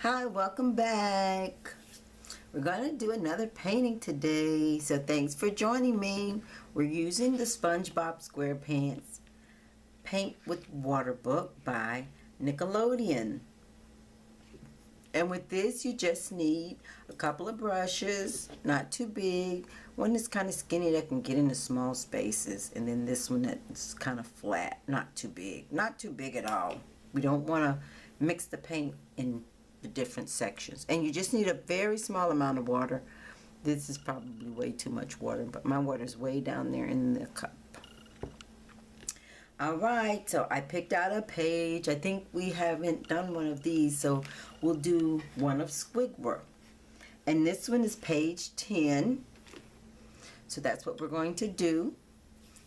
Hi, welcome back. We're going to do another painting today, so thanks for joining me. We're using the SpongeBob SquarePants Paint with Water book by Nickelodeon. And with this, you just need a couple of brushes, not too big. One that's kind of skinny that can get into small spaces, and then this one that's kind of flat, not too big. Not too big at all. We don't want to mix the paint in the different sections, and you just need a very small amount of water. This is probably way too much water, but my water is way down there in the cup. Alright, so I picked out a page. I think we haven't done one of these, so we'll do one of Squidward, and this one is page 10. So that's what we're going to do.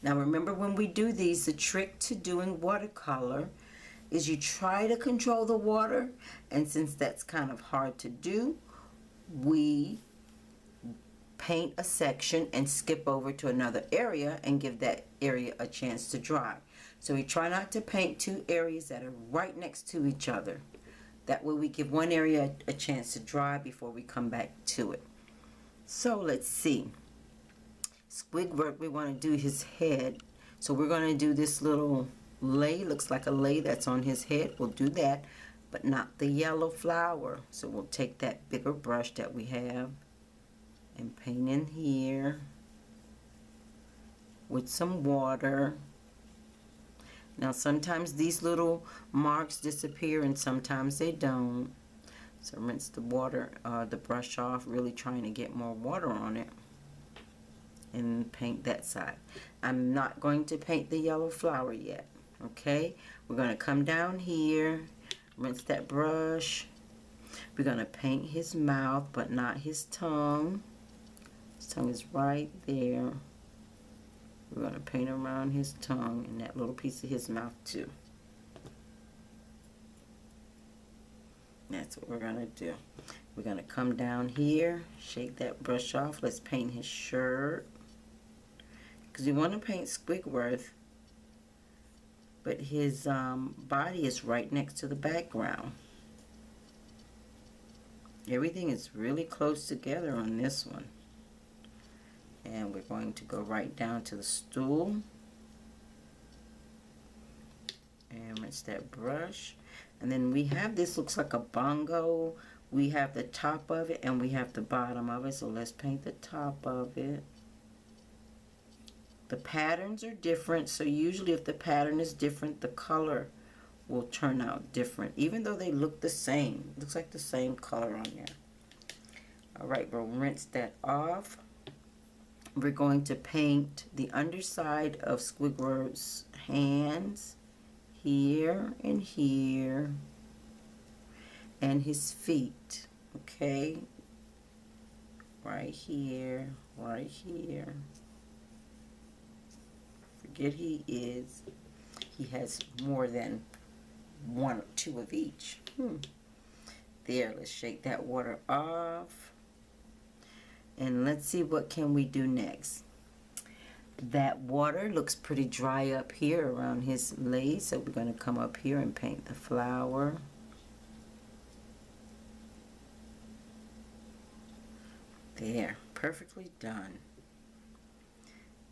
Now remember, when we do these, the trick to doing watercolor is you try to control the water, and since that's kind of hard to do, we paint a section and skip over to another area and give that area a chance to dry. So we try not to paint two areas that are right next to each other. That way we give one area a chance to dry before we come back to it. So let's see. Squidward, we want to do his head. So we're going to do this little lay, looks like a lay that's on his head. We'll do that, but not the yellow flower. So we'll take that bigger brush that we have and paint in here with some water. Now sometimes these little marks disappear and sometimes they don't. So rinse the water, the brush off, really trying to get more water on it, and paint that side. I'm not going to paint the yellow flower yet. Okay, we're going to come down here, rinse that brush. We're going to paint his mouth, but not his tongue. His tongue is right there. We're going to paint around his tongue and that little piece of his mouth too. That's what we're going to do. We're going to come down here, shake that brush off. Let's paint his shirt, because we want to paint Squidward, but his body is right next to the background. Everything is really close together on this one. And we're going to go right down to the stool and rinse that brush. And then we have, this looks like a bongo. We have the top of it and we have the bottom of it. So let's paint the top of it. The patterns are different, so usually if the pattern is different, the color will turn out different, even though they look the same. It looks like the same color on there. Alright, we'll rinse that off. We're going to paint the underside of Squidward's hands, here and here, and his feet. Okay, right here, right here. Forget he has more than one or two of each. There, let's shake that water off. And let's see, what can we do next? That water looks pretty dry up here around his lace, so we're going to come up here and paint the flower. There, perfectly done.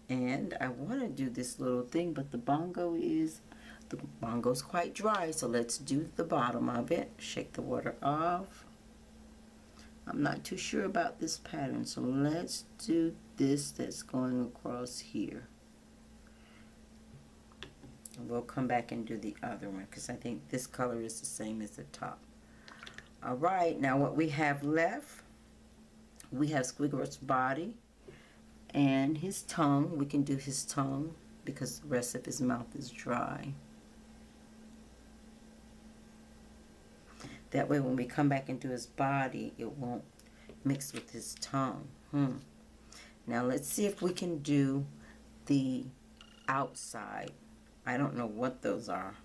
And I want to do this little thing, but the bongo's quite dry, so let's do the bottom of it. Shake the water off. I'm not too sure about this pattern, so let's do this that's going across here. And we'll come back and do the other one, because I think this color is the same as the top. Alright, now what we have left, we have Squidward's body and his tongue. We can do his tongue because the rest of his mouth is dry. That way when we come back and do his body, it won't mix with his tongue. Now let's see if we can do the outside. I don't know what those are.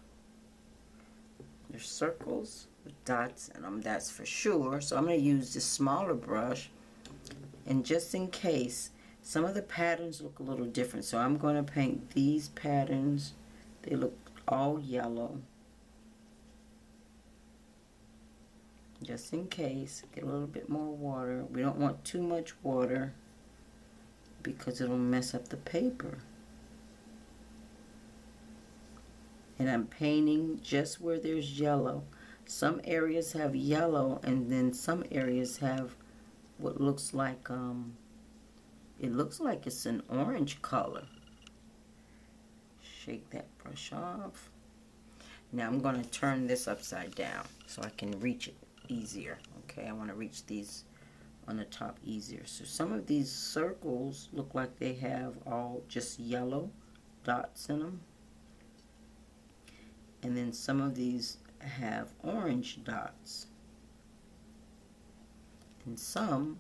They're circles with dots in them, that's for sure. So I'm going to use this smaller brush, and just in case, some of the patterns look a little different, so I'm going to paint these patterns. They look all yellow. just in case. Get a little bit more water. We don't want too much water because it'll mess up the paper. And I'm painting just where there's yellow. Some areas have yellow, and then some areas have what looks like, it looks like it's an orange color. Shake that brush off. Now I'm going to turn this upside down so I can reach it easier. Okay, I want to reach these on the top easier. So some of these circles look like they have all just yellow dots in them. And then some of these have orange dots. And some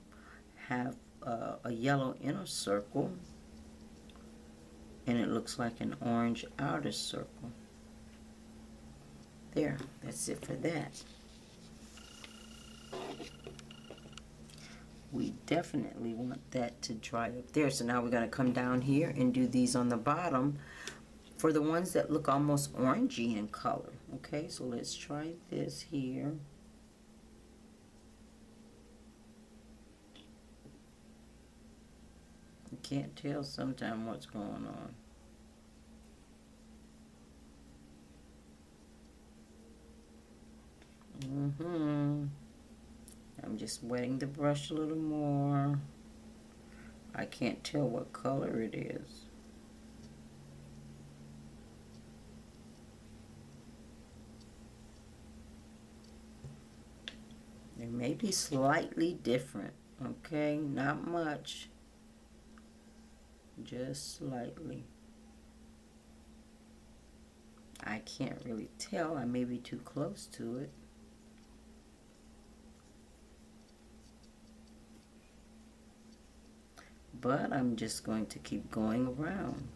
have a yellow inner circle, and it looks like an orange outer circle. There, that's it for that. We definitely want that to dry up there. So now we're going to come down here and do these on the bottom for the ones that look almost orangey in color. Okay, so let's try this here. You can't tell sometimes what's going on. I'm just wetting the brush a little more. I can't tell what color it is. They may be slightly different, okay? Not much, just slightly. I can't really tell. I may be too close to it. But I'm just going to keep going around.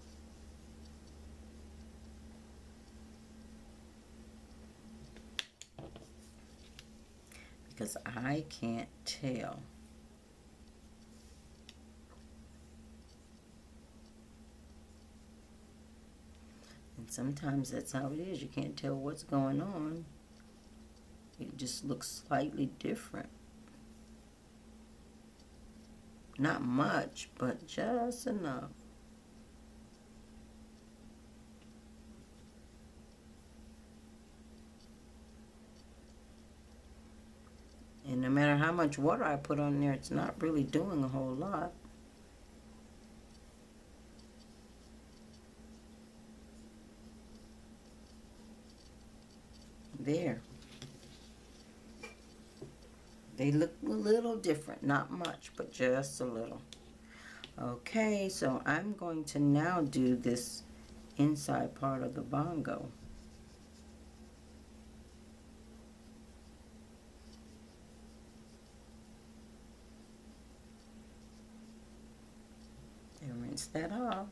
Because I can't tell. And sometimes that's how it is. You can't tell what's going on. It just looks slightly different. Not much, but just enough. And no matter how much water I put on there, it's not really doing a whole lot. There. They look a little different, not much, but just a little. Okay, so I'm going to now do this inside part of the bongo. And rinse that off.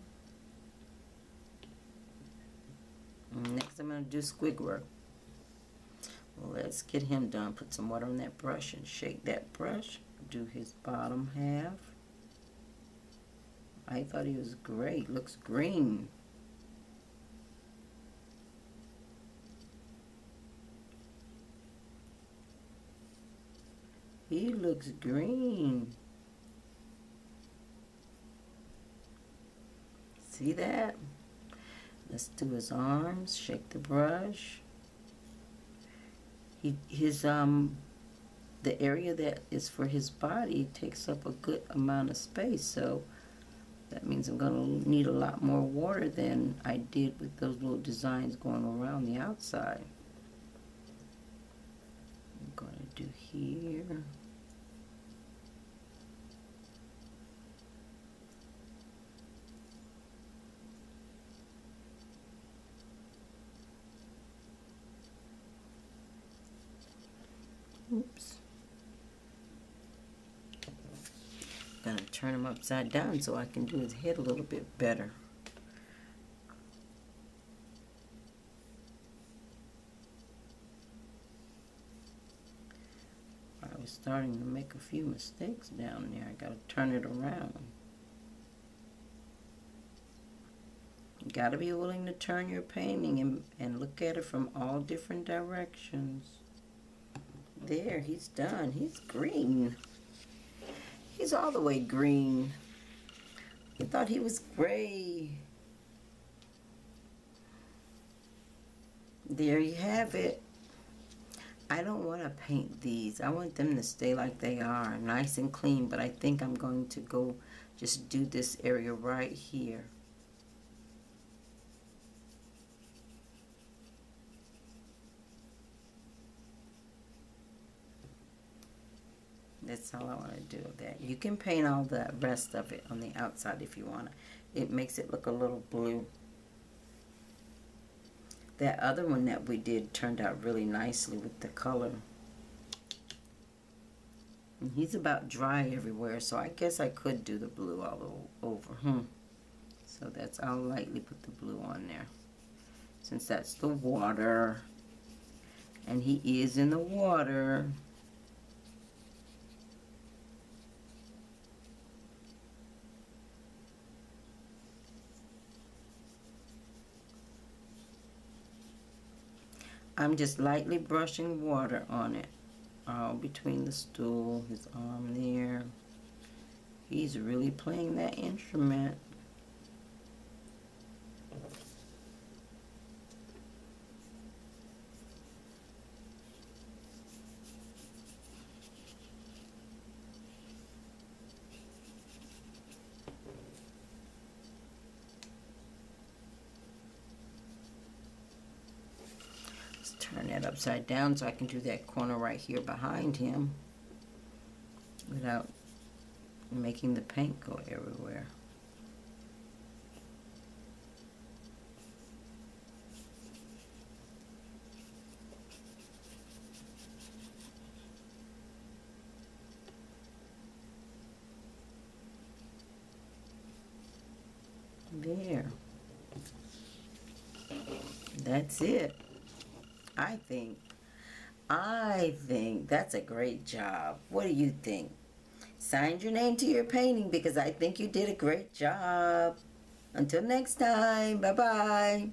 And next I'm going to do squig work. Well, let's get him done. Put some water on that brush and shake that brush. Do his bottom half. I thought he was great. Looks green. He looks green. See that? Let's do his arms. Shake the brush. The area that is for his body takes up a good amount of space, so that means I'm going to need a lot more water than I did with those little designs going around the outside. I'm going to do here. Oops. I'm going to turn him upside down so I can do his head a little bit better. I was starting to make a few mistakes down there. I got to turn it around. You got to be willing to turn your painting and look at it from all different directions. There, he's done. He's green. He's all the way green. I thought he was gray. There you have it. I don't want to paint these. I want them to stay like they are, nice and clean, but I think I'm going to go just do this area right here. That's all I want to do with that. You can paint all the rest of it on the outside if you want to. It makes it look a little blue. That other one that we did turned out really nicely with the color. And he's about dry everywhere, so I guess I could do the blue all over. So that's, I'll lightly put the blue on there. Since that's the water. And he is in the water. I'm just lightly brushing water on it. Between the stool, his arm there. He's really playing that instrument. Turn that upside down so I can do that corner right here behind him without making the paint go everywhere. There. That's it. I think that's a great job. What do you think? Sign your name to your painting because I think you did a great job. Until next time, bye-bye.